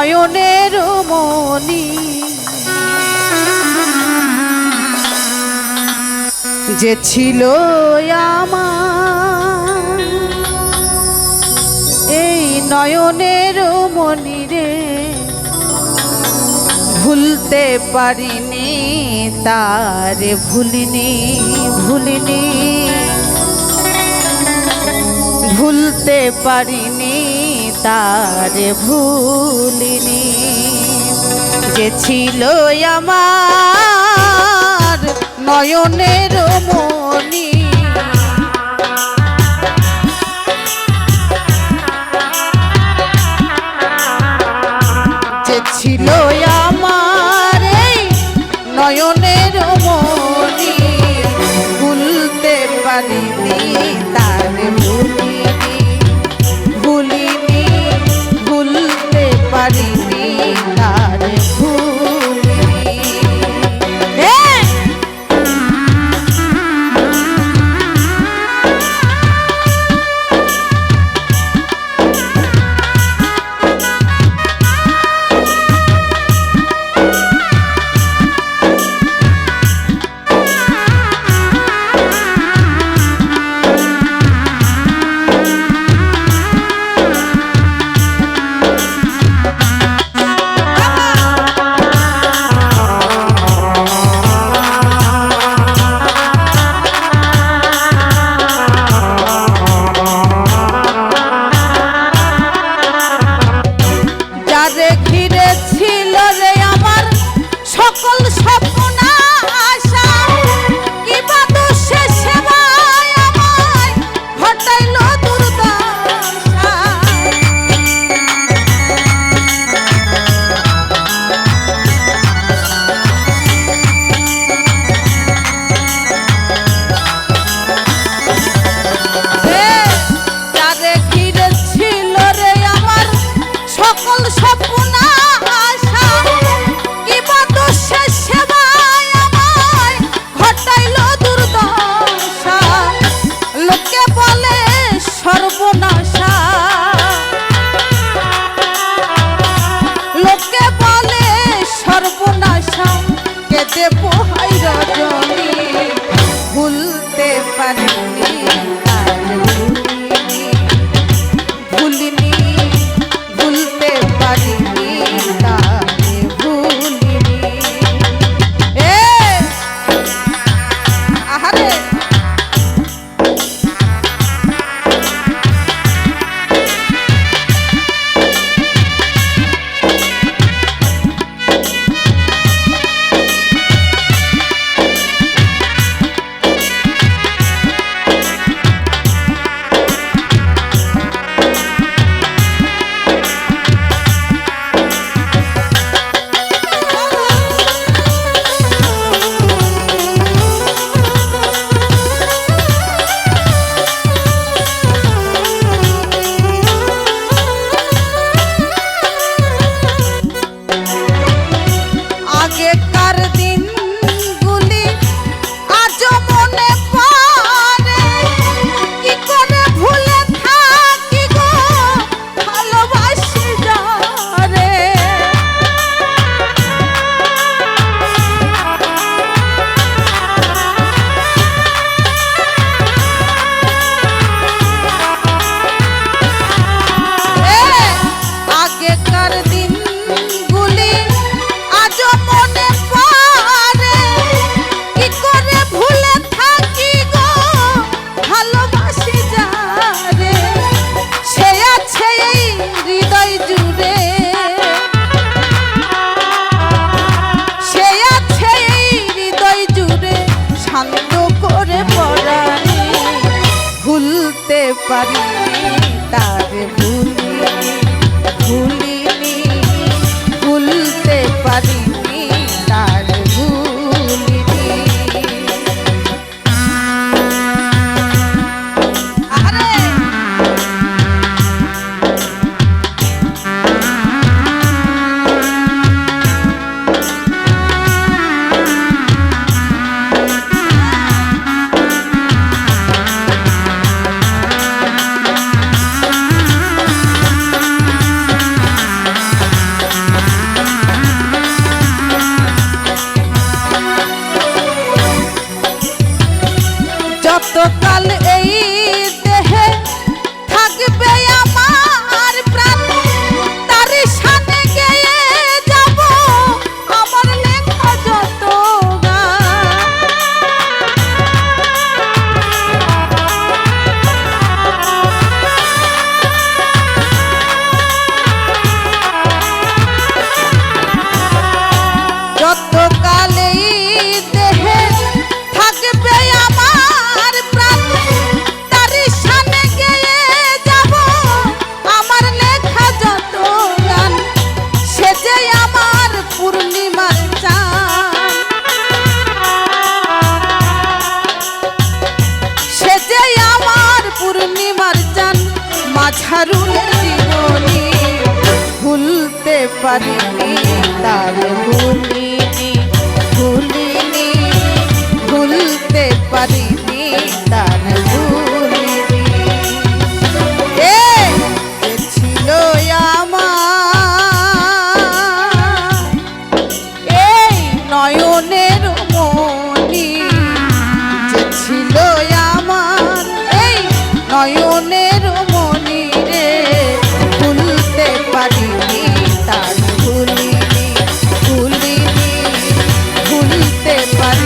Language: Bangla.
নয়নের মনি যে ছিল আমার, এই নয়নের মনি রে ভুলতে পারিনি, তারে ভুলিনি ভুলিনি, ভুলতে পারিনি তারে ভুলিনি, যে ছিল আমার নয়নের মনি। যে ছিল আমার এই নয়নের মনি ভুলতে পারিনি তারে ভুলিনি ভুলিনি, ভুলতে পারিনি তারে ভুলিনি। সকল স্বপ্ন আশা কিবা দোষে সেবায় আমায় ঘটাইল দুর্দশা। যারে ঘিরে ছিল রে আমার সকল স্বপ্ন সর্বনাশা, লোকে বলে সর্বনাশা, কেঁদে পোহাই রজনী ভুলতে পারিনি তারে ভুলিনি ভুলিনি, ভুলতে পারিনি তারে ভুলিনি। আহারে পারিনি তারে ভুলিনি ভুলিনি, ভুলতে পারিনি তারে ভুলিনি। আরে যতকাল এই দেহে থাকবে আমার প্রাণ তার সাথে গেয়ে যাব আমার লেখা যত যতকাল এই দেহে থাকবে আমার প্রাণ তার সাথে গেয়ে যাব আমার লেখা যত গান সে যে আমার পূর্ণিমার চাঁদ সে যে আমার পূর্ণিমার চাঁদ মাঝারুলের জীবনী ভুলতে পারিনি তার ভুলিনি ভুলিনি ভুলতে পারিনি তার ভুলিনি এ ছিল আমার এই নয়নের মনি যে ছিল আমার এই নয়নের মনি রে ভুলতে পারিনি তার ভুলিনি ভুলিনি ভুলতে পারি